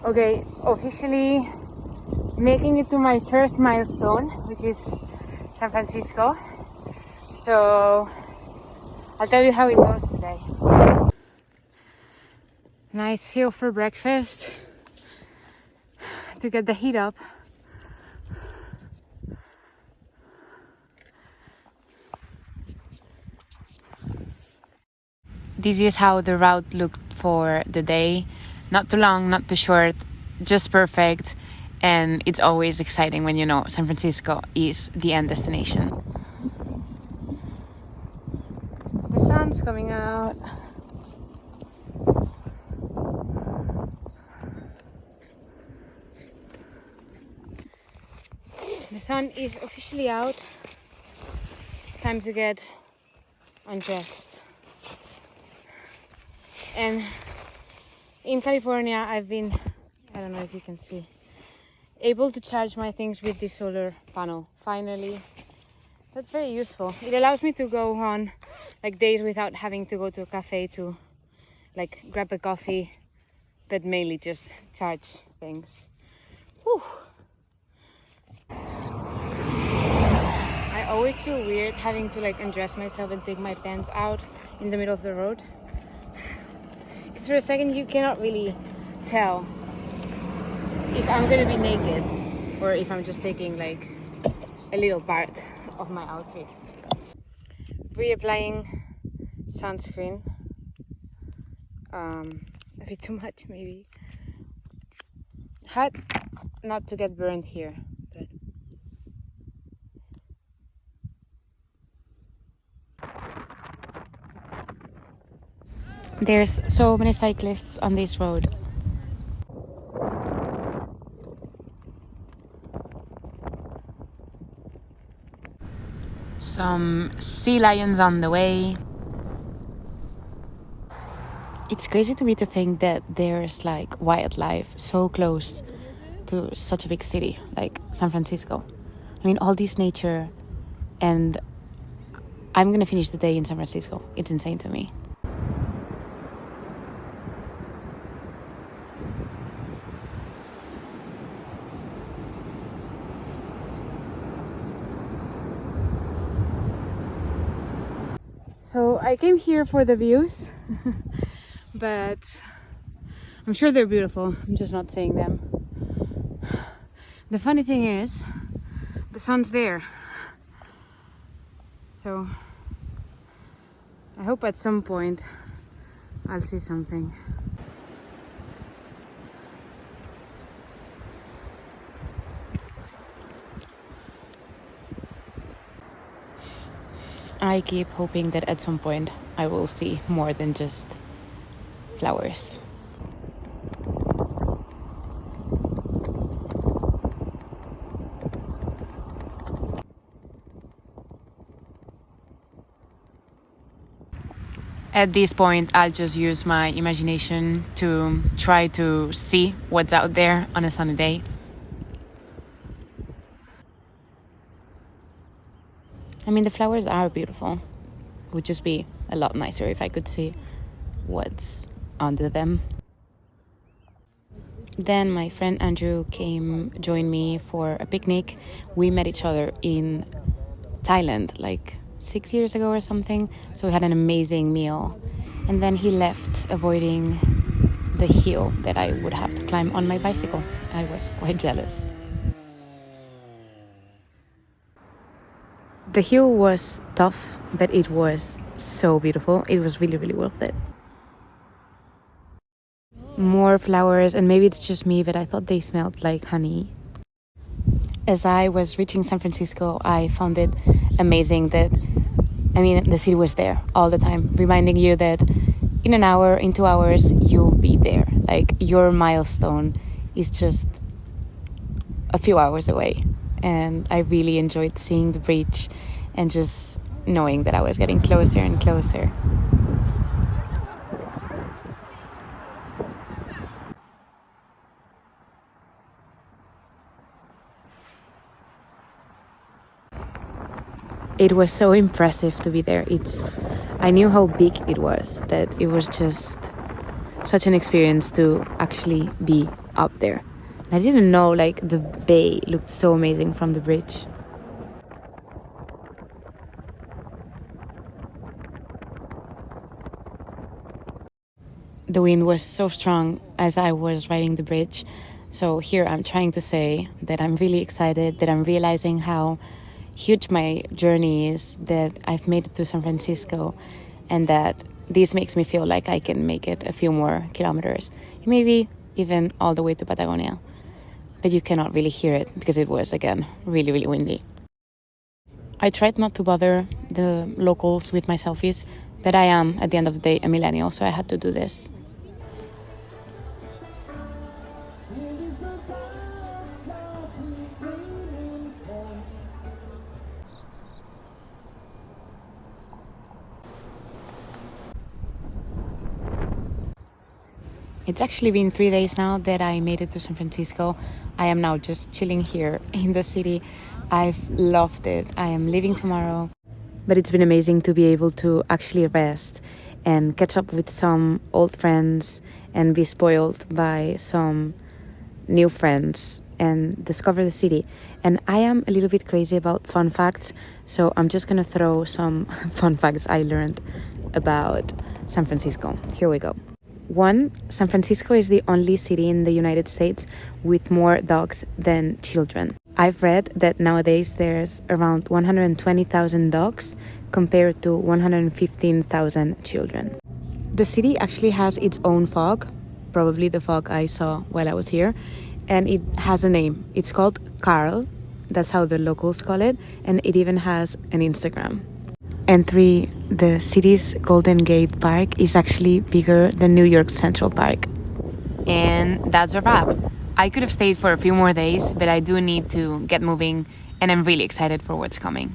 Okay, officially making it to my first milestone, which is San Francisco. So I'll tell you how it goes today. Nice hill for breakfast to get the heat up. This is how the route looked for the day. Not too long, not too short, just perfect. And it's always exciting when you know San Francisco is the end destination. The sun's coming out. The sun is officially out. Time to get undressed. And in California, I've been, I don't know if you can see, able to charge my things with this solar panel. Finally, that's very useful. It allows me to go on like days without having to go to a cafe to like grab a coffee, but mainly just charge things. Whew. I always feel weird having to like undress myself and take my pants out in the middle of the road. Because for a second you cannot really tell if I'm gonna be naked or if I'm just taking like a little part of my outfit. Reapplying sunscreen. A bit too much maybe. Hard not to get burned here, but there's so many cyclists on this road. Some sea lions on the way. It's crazy to me to think that there's like wildlife so close to such a big city like San Francisco. I mean, all this nature, and I'm gonna finish the day in San Francisco. It's insane to me. So I came here for the views, but I'm sure they're beautiful. I'm just not seeing them. The funny thing is, the sun's there. So I hope at some point I'll see something. I keep hoping that at some point I will see more than just flowers. At this point, I'll just use my imagination to try to see what's out there on a sunny day. I mean, the flowers are beautiful. It would just be a lot nicer if I could see what's under them. Then my friend Andrew joined me for a picnic. We met each other in Thailand like 6 years ago or something. So we had an amazing meal. And then he left, avoiding the hill that I would have to climb on my bicycle. I was quite jealous. The hill was tough, but it was so beautiful. It was really, really worth it. More flowers, and maybe it's just me, but I thought they smelled like honey. As I was reaching San Francisco, I found it amazing that, the city was there all the time, reminding you that in an hour, in 2 hours, you'll be there. Like, your milestone is just a few hours away. And I really enjoyed seeing the bridge and just knowing that I was getting closer and closer. It was so impressive to be there. I knew how big it was, but it was just such an experience to actually be up there. I didn't know like the bay looked so amazing from the bridge. The wind was so strong as I was riding the bridge. So here I'm trying to say that I'm really excited, that I'm realizing how huge my journey is, that I've made it to San Francisco, and that this makes me feel like I can make it a few more kilometers, maybe even all the way to Patagonia. But you cannot really hear it because it was, again, really, really windy. I tried not to bother the locals with my selfies, but I am, at the end of the day, a millennial, so I had to do this. It's actually been 3 days now that I made it to San Francisco. I am now just chilling here in the city. I've loved it. I am leaving tomorrow. But it's been amazing to be able to actually rest and catch up with some old friends and be spoiled by some new friends and discover the city. And I am a little bit crazy about fun facts, so I'm just gonna throw some fun facts I learned about San Francisco. Here we go. 1, San Francisco is the only city in the United States with more dogs than children. I've read that nowadays there's around 120,000 dogs compared to 115,000 children. The city actually has its own fog, probably the fog I saw while I was here, and it has a name. It's called Carl, that's how the locals call it, and it even has an Instagram. And 3, the city's Golden Gate Park is actually bigger than New York's Central Park. And that's a wrap. I could have stayed for a few more days, but I do need to get moving, and I'm really excited for what's coming.